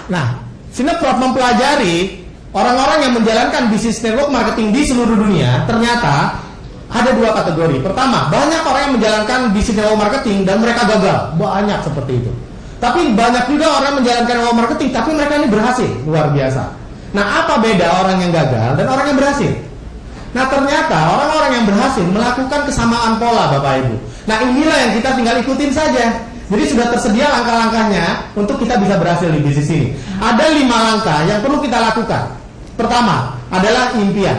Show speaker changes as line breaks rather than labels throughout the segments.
Nah, Sineprop mempelajari orang-orang yang menjalankan bisnis network marketing di seluruh dunia. Ternyata ada dua kategori. Pertama, banyak orang yang menjalankan bisnis network marketing dan mereka gagal. Banyak seperti itu. Tapi banyak juga orang yang menjalankan network marketing tapi mereka ini berhasil, luar biasa. Nah, apa beda orang yang gagal dan orang yang berhasil? Nah, ternyata orang-orang yang berhasil melakukan kesamaan pola, Bapak Ibu. Nah, inilah yang kita tinggal ikutin saja. Jadi sudah tersedia langkah-langkahnya untuk kita bisa berhasil di bisnis ini. Ada 5 langkah yang perlu kita lakukan. Pertama adalah impian,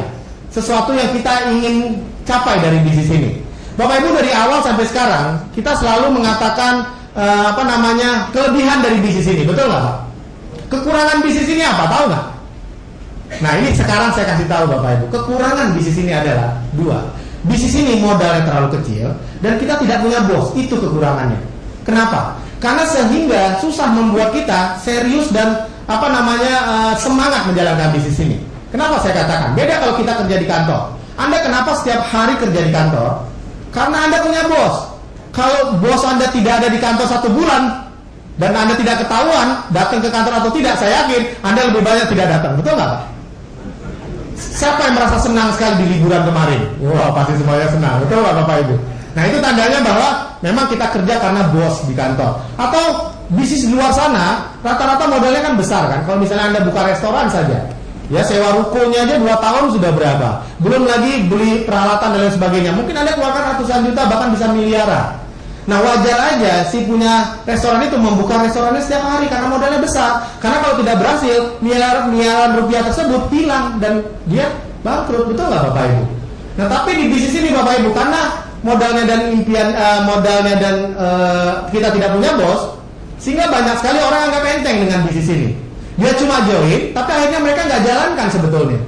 sesuatu yang kita ingin capai dari bisnis ini. Bapak Ibu, dari awal sampai sekarang kita selalu mengatakan kelebihan dari bisnis ini, betul nggak Pak? Kekurangan bisnis ini apa? Tahu nggak? Nah, ini sekarang saya kasih tahu Bapak Ibu. Kekurangan bisnis ini adalah 2. Bisnis ini modalnya terlalu kecil dan kita tidak punya bos. Itu kekurangannya. Kenapa? Karena sehingga susah membuat kita serius dan semangat menjalankan bisnis ini. Kenapa saya katakan? Beda kalau kita kerja di kantor. Anda kenapa setiap hari kerja di kantor? Karena Anda punya bos. Kalau bos Anda tidak ada di kantor 1 bulan dan Anda tidak ketahuan datang ke kantor atau tidak, saya yakin Anda lebih banyak tidak datang. Betul nggak Pak? Siapa yang merasa senang sekali di liburan kemarin? Wah, pasti semuanya senang. Betul nggak Bapak Ibu? Nah, itu tandanya bahwa memang kita kerja karena bos di kantor. Atau bisnis di luar sana, rata-rata modalnya kan besar kan. Kalau misalnya Anda buka restoran saja, ya sewa rukonya aja 2 tahun sudah berapa. Belum lagi beli peralatan dan lain sebagainya. Mungkin Anda keluarkan ratusan juta, bahkan bisa miliaran. Nah, wajar aja si punya restoran itu membuka restorannya setiap hari karena modalnya besar. Karena kalau tidak berhasil, miliaran rupiah tersebut hilang dan dia bangkrut. Betul nggak Bapak Ibu? Nah, tapi di bisnis ini Bapak Ibu, karena modalnya dan impian kita tidak punya bos, sehingga banyak sekali orang anggap enteng dengan bisnis ini. Dia cuma join, tapi akhirnya mereka nggak jalankan sebetulnya.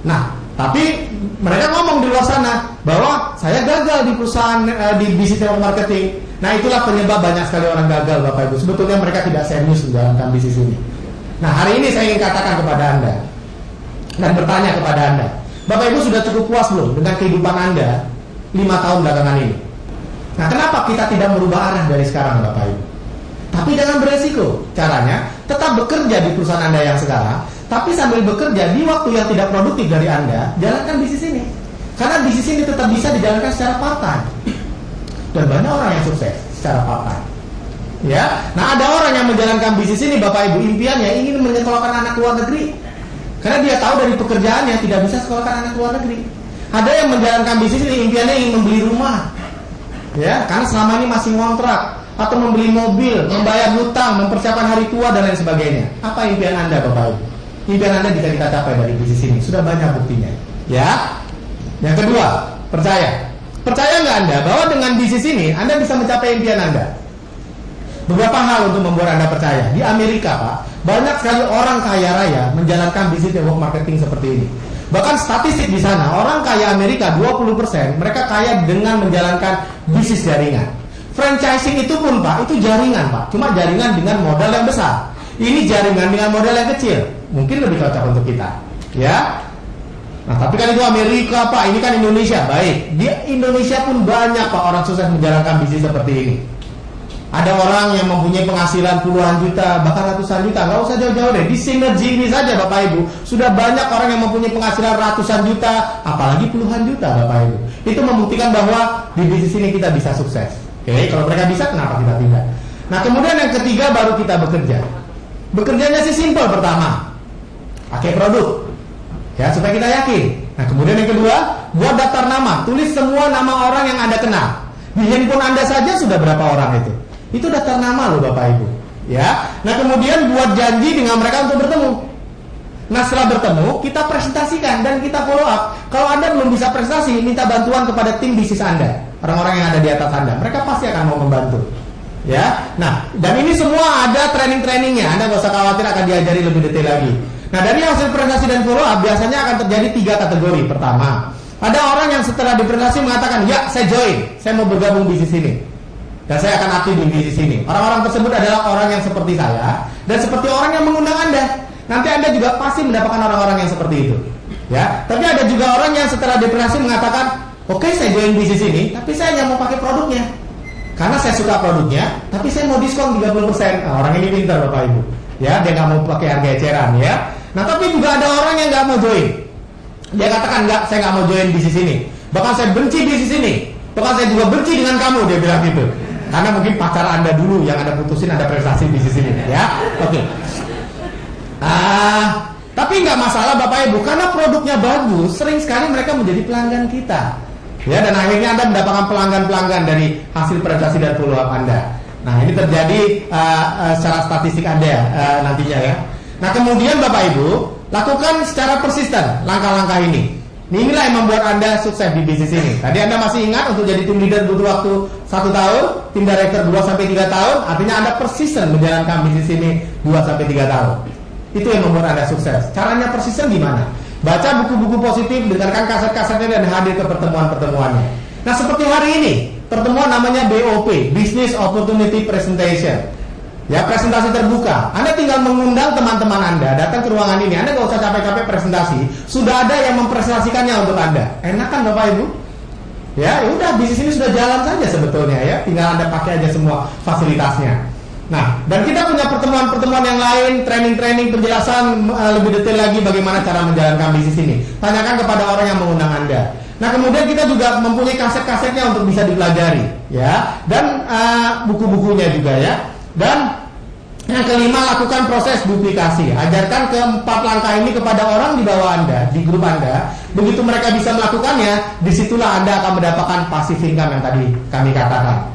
Nah, tapi mereka ngomong di luar sana bahwa saya gagal di perusahaan di bisnis network marketing. Nah, itulah penyebab banyak sekali orang gagal Bapak Ibu. Sebetulnya mereka tidak serius menjalankan bisnis ini. Nah, hari ini saya ingin katakan kepada Anda dan bertanya kepada Anda, Bapak Ibu sudah cukup puas belum dengan kehidupan Anda 5 tahun belakangan ini? Nah, kenapa kita tidak merubah arah dari sekarang Bapak Ibu? Tapi dengan beresiko. Caranya tetap bekerja di perusahaan Anda yang sekarang, tapi sambil bekerja di waktu yang tidak produktif dari Anda, jalankan bisnis ini. Karena bisnis ini tetap bisa dijalankan secara part-time. Dan banyak orang yang sukses secara part-time. Ya, nah ada orang yang menjalankan bisnis ini Bapak Ibu, impiannya ingin menyekolahkan anak luar negeri. Karena dia tahu dari pekerjaannya tidak bisa sekolahkan anak luar negeri. Ada yang menjalankan bisnis ini impiannya ingin membeli rumah. Ya, karena selama ini masih ngontrak atau membeli mobil, membayar hutang, mempersiapkan hari tua dan lain sebagainya. Apa impian Anda Bapak Ibu? Impian Anda bisa kita capai dari bisnis ini. Sudah banyak buktinya. Ya. Yang kedua, percaya. Percaya nggak Anda bahwa dengan bisnis ini Anda bisa mencapai impian Anda? Beberapa hal untuk membuat Anda percaya. Di Amerika Pak, banyak sekali orang kaya raya menjalankan bisnis network marketing seperti ini. Bahkan statistik di sana, orang kaya Amerika 20% mereka kaya dengan menjalankan bisnis jaringan. Franchising itu pun Pak, itu jaringan Pak. Cuma jaringan dengan modal yang besar. Ini jaringan dengan modal yang kecil. Mungkin lebih cocok untuk kita. Ya. Nah, tapi kan itu Amerika Pak, ini kan Indonesia. Baik, di Indonesia pun banyak Pak orang sukses menjalankan bisnis seperti ini. Ada orang yang mempunyai penghasilan puluhan juta, bahkan ratusan juta. Nggak usah jauh-jauh deh, di Synergy ini saja Bapak Ibu, sudah banyak orang yang mempunyai penghasilan ratusan juta, apalagi puluhan juta Bapak Ibu. Itu membuktikan bahwa di bisnis ini kita bisa sukses. Oke, kalau mereka bisa, kenapa kita tidak? Nah, kemudian yang ketiga baru kita bekerja. Bekerjanya sih simpel. Pertama, pakai produk, ya supaya kita yakin. Nah, kemudian yang kedua, buat daftar nama, tulis semua nama orang yang Anda kenal. Di handphone Anda saja sudah berapa orang itu? Itu daftar nama loh Bapak Ibu. Ya. Nah, kemudian buat janji dengan mereka untuk bertemu. Nah, setelah bertemu, kita presentasikan dan kita follow up. Kalau Anda belum bisa presentasi, minta bantuan kepada tim bisnis Anda, orang-orang yang ada di atas Anda. Mereka pasti akan mau membantu. Ya. Nah, dan ini semua ada training-trainingnya. Anda nggak usah khawatir, akan diajari lebih detail lagi. Nah, dari hasil presentasi dan follow up biasanya akan terjadi 3 kategori. Pertama, ada orang yang setelah dipresentasi mengatakan, ya saya join, saya mau bergabung bisnis ini, dan saya akan aktif di bisnis ini. Orang-orang tersebut adalah orang yang seperti saya dan seperti orang yang mengundang Anda. Nanti Anda juga pasti mendapatkan orang-orang yang seperti itu. Ya, tapi ada juga orang yang setelah dipresentasi mengatakan, oke, saya join bisnis ini, tapi saya hanya mau pakai produknya. Karena saya suka produknya, tapi saya mau diskon 30%. Nah, orang ini pintar Bapak Ibu. ya, dia nggak mau pakai harga eceran, ya. Nah, tapi juga ada orang yang nggak mau join. Dia katakan, enggak, saya nggak mau join bisnis ini. Bahkan saya benci bisnis ini. Bahkan saya juga benci dengan kamu, dia bilang gitu. Karena mungkin pacar Anda dulu yang Anda putusin ada prestasi bisnis ini, ya. Oke. Tapi nggak masalah Bapak Ibu, karena produknya bagus, sering sekali mereka menjadi pelanggan kita. Ya, dan akhirnya Anda mendapatkan pelanggan-pelanggan dari hasil prestasi dan follow up Anda. Nah, ini terjadi secara statistik Anda nantinya, ya. Nah, kemudian Bapak Ibu, lakukan secara persisten langkah-langkah ini. Inilah yang membuat Anda sukses di bisnis ini. Tadi Anda masih ingat untuk jadi tim leader butuh waktu 1 tahun, tim director 2-3 tahun, artinya Anda persisten menjalankan bisnis ini 2-3 tahun. Itu yang membuat Anda sukses. Caranya persisten gimana? Baca buku-buku positif, dengarkan kaset-kasetnya dan hadir ke pertemuan-pertemuannya. Nah, seperti hari ini, pertemuan namanya BOP, Business Opportunity Presentation. Ya, presentasi terbuka. Anda tinggal mengundang teman-teman Anda datang ke ruangan ini. Anda nggak usah capek-capek presentasi. Sudah ada yang mempresentasikannya untuk Anda. Enak kan Bapak Ibu? Ya, udah bisnis ini sudah jalan saja sebetulnya, ya. Tinggal Anda pakai aja semua fasilitasnya. Nah, dan kita punya pertemuan-pertemuan yang lain, training-training, penjelasan lebih detail lagi bagaimana cara menjalankan bisnis ini. Tanyakan kepada orang yang mengundang Anda. Nah, kemudian kita juga mempunyai kaset-kasetnya untuk bisa dipelajari, ya. Dan buku-bukunya juga, ya. Dan yang kelima, lakukan proses duplikasi. Ajarkan ke-4 langkah ini kepada orang di bawah Anda, di grup Anda. Begitu mereka bisa melakukannya, disitulah Anda akan mendapatkan passive income yang tadi kami katakan.